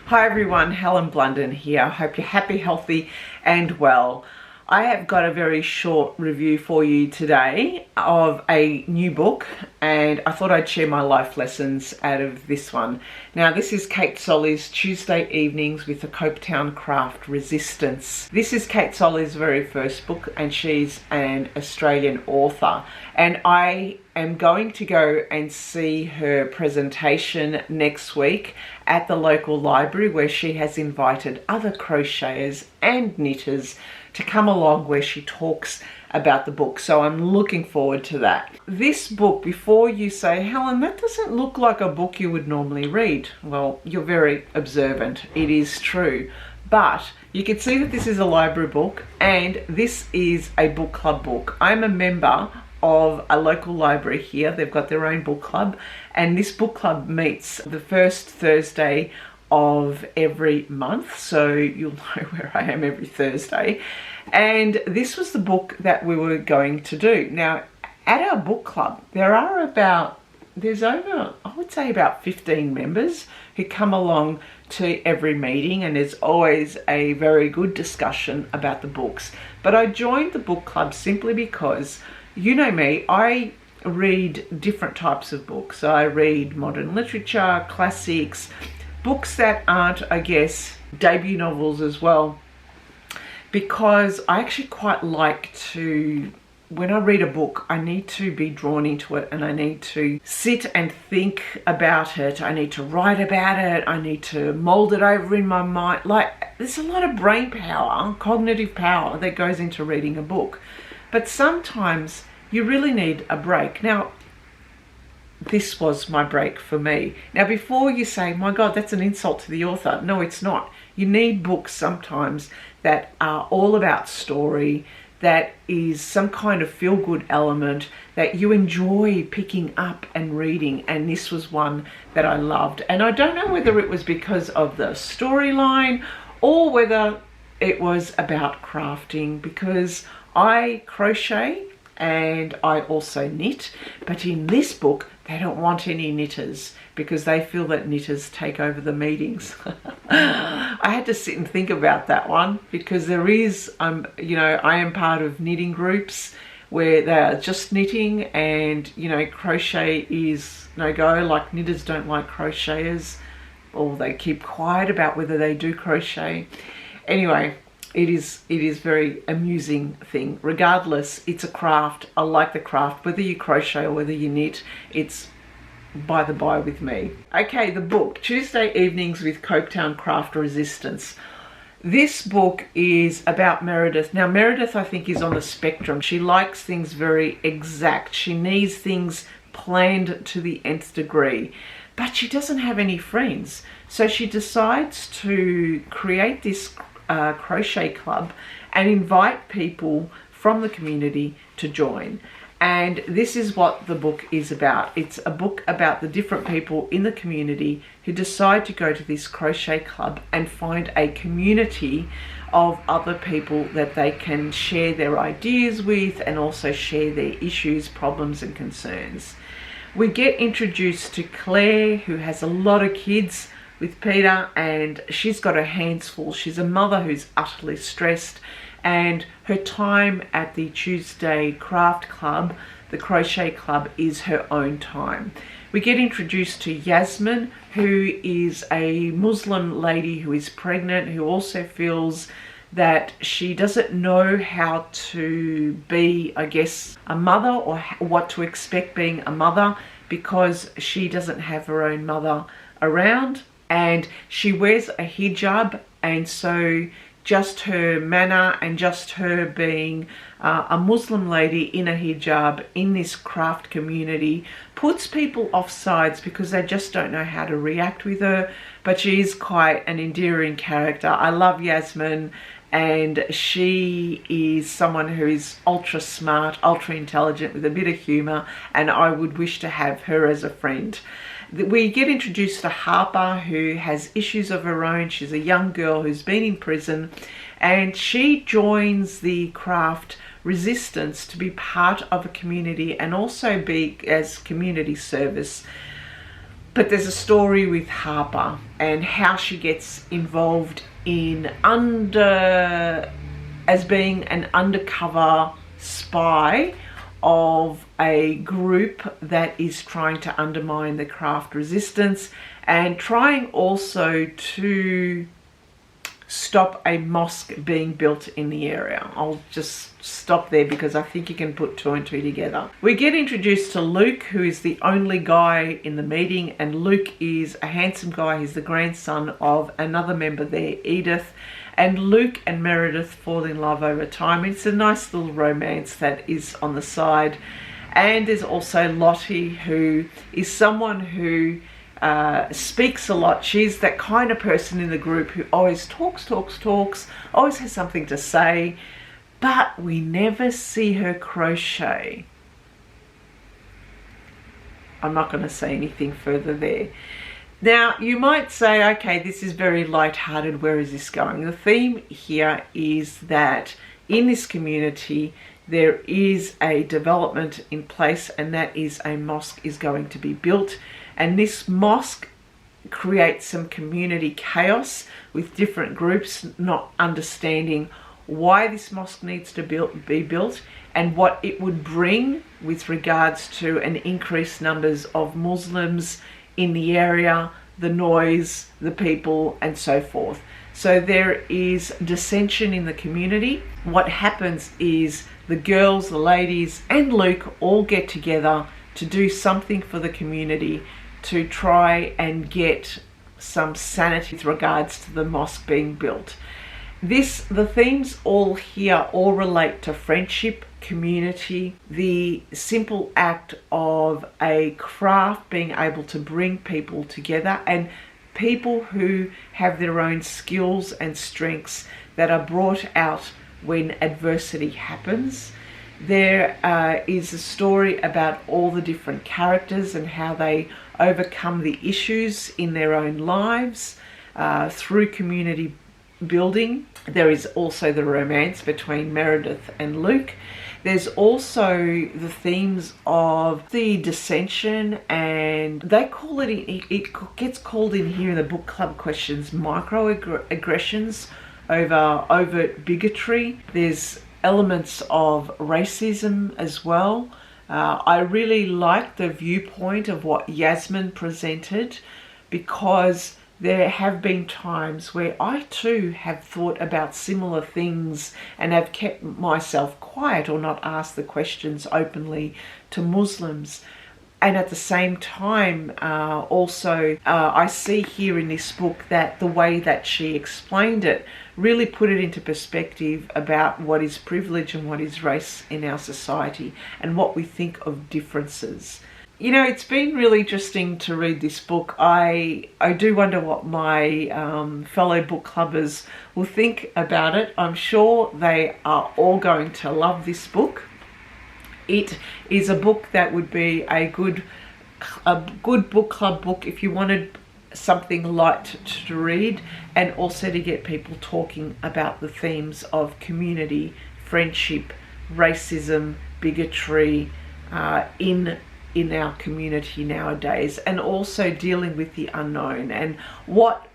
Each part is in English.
Hi everyone, Helen Blunden here. I hope you're happy, healthy and well. I have got a very short review for you today of a new book, and I thought I'd share my life lessons out of this one. Now this is Kate Solley's Tuesday Evenings with the Copetown Craft Resistance. This is Kate Solley's very first book, and she's an Australian author, and I am going to go and see her presentation next week at the local library, where she has invited other crocheters and knitters to come along, where she talks about the book. So I'm looking forward to that. This book, before you say, Helen, that doesn't look like a book you would normally read. Well, you're very observant. It is true. But you can see that this is a library book, and this is a book club book. I'm a member of a local library here. They've got their own book club, and this book club meets the first Thursday of every month, so you'll know where I am every Thursday. And this was the book that we were going to do. Now at our book club there's over, I would say, about 15 members who come along to every meeting, and there's always a very good discussion about the books. But I joined the book club simply because, you know me, I read different types of books. I read modern literature, classics, books that aren't, I guess, debut novels as well, because I actually quite like to, when I read a book, I need to be drawn into it, and I need to sit and think about it. I need to write about it. I need to mold it over in my mind. Like, there's a lot of brain power, cognitive power that goes into reading a book. But sometimes you really need a break. Now, this was my break for me. Now, before you say, my God, that's an insult to the author. No, it's not. You need books sometimes that are all about story, that is some kind of feel-good element that you enjoy picking up and reading. And this was one that I loved. And I don't know whether it was because of the storyline or whether it was about crafting, because I crochet and I also knit, but in this book they don't want any knitters because they feel that knitters take over the meetings. I had to sit and think about that one, because there is, you know, I am part of knitting groups where they are just knitting, and, you know, crochet is no go. Like, knitters don't like crocheters, or they keep quiet about whether they do crochet. Anyway, it is very amusing thing. Regardless, it's a craft. I like the craft. Whether you crochet or whether you knit, it's by the by with me. Okay, the book, Tuesday Evenings with Copetown Craft Resistance. This book is about Meredith. Now, Meredith, I think, is on the spectrum. She likes things very exact. She needs things planned to the nth degree. But she doesn't have any friends. So she decides to create this crochet club and invite people from the community to join. And this is what the book is about. It's a book about the different people in the community who decide to go to this crochet club and find a community of other people that they can share their ideas with, and also share their issues, problems and concerns. We get introduced to Claire, who has a lot of kids with Peter, and she's got her hands full. She's a mother who's utterly stressed, and her time at the Tuesday Craft Club, the Crochet Club, is her own time. We get introduced to Yasmin, who is a Muslim lady who is pregnant, who also feels that she doesn't know how to be, I guess, a mother, or what to expect being a mother, because she doesn't have her own mother around. And she wears a hijab, and so just her manner and just her being a Muslim lady in a hijab in this craft community puts people off sides, because they just don't know how to react with her. But she is quite an endearing character. I love Yasmin, and she is someone who is ultra smart, ultra intelligent, with a bit of humour, and I would wish to have her as a friend. We get introduced to Harper, who has issues of her own. She's a young girl who's been in prison, and she joins the craft resistance to be part of a community, and also be as community service. But there's a story with Harper and how she gets involved in as being an undercover spy of a group that is trying to undermine the craft resistance and trying also to stop a mosque being built in the area. I'll just stop there because I think you can put two and two together. We get introduced to Luke, who is the only guy in the meeting, and Luke is a handsome guy. He's the grandson of another member there, Edith, and Luke and Meredith fall in love over time. It's a nice little romance that is on the side. And there's also Lottie, who is someone who speaks a lot. She's that kind of person in the group who always talks, always has something to say, but we never see her crochet. I'm not going to say anything further there. Now, you might say, okay, this is very light-hearted. Where is this going? The theme here is that in this community, there is a development in place, and that is a mosque is going to be built. And this mosque creates some community chaos with different groups not understanding why this mosque needs to be built and what it would bring with regards to an increased numbers of Muslims in the area, the noise, the people, and so forth. So there is dissension in the community. What happens is the girls, the ladies, and Luke all get together to do something for the community to try and get some sanity with regards to the mosque being built. The themes all here all relate to friendship, community, the simple act of a craft being able to bring people together, and people who have their own skills and strengths that are brought out when adversity happens. There is a story about all the different characters and how they overcome the issues in their own lives through community building. There is also the romance between Meredith and Luke. There's also the themes of the dissension, and they call it gets called in here in the book club questions, microaggressions over overt bigotry. There's elements of racism as well. I really like the viewpoint of what Yasmin presented, because there have been times where I too have thought about similar things and have kept myself quiet or not asked the questions openly to Muslims. And at the same time, I see here in this book that the way that she explained it really put it into perspective about what is privilege and what is race in our society and what we think of differences. You know, it's been really interesting to read this book. I do wonder what my fellow book clubbers will think about it. I'm sure they are all going to love this book. It is a book that would be a good book club book if you wanted something light to read, and also to get people talking about the themes of community, friendship, racism, bigotry in our community nowadays, and also dealing with the unknown and what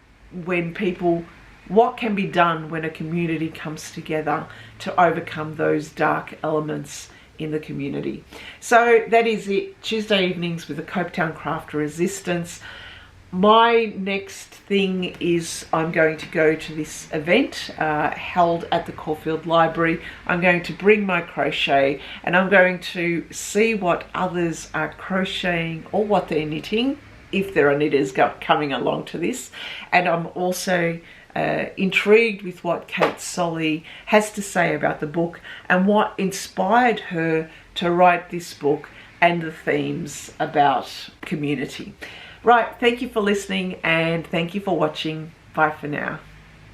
can be done when a community comes together to overcome those dark elements in the community. So that is it. Tuesday evenings with the Copetown Craft Resistance. My next thing is I'm going to go to this event held at the Caulfield Library. I'm going to bring my crochet and I'm going to see what others are crocheting or what they're knitting, if there are knitters coming along to this. And I'm also intrigued with what Kate Solley has to say about the book and what inspired her to write this book and the themes about community. Right, thank you for listening and thank you for watching. Bye for now.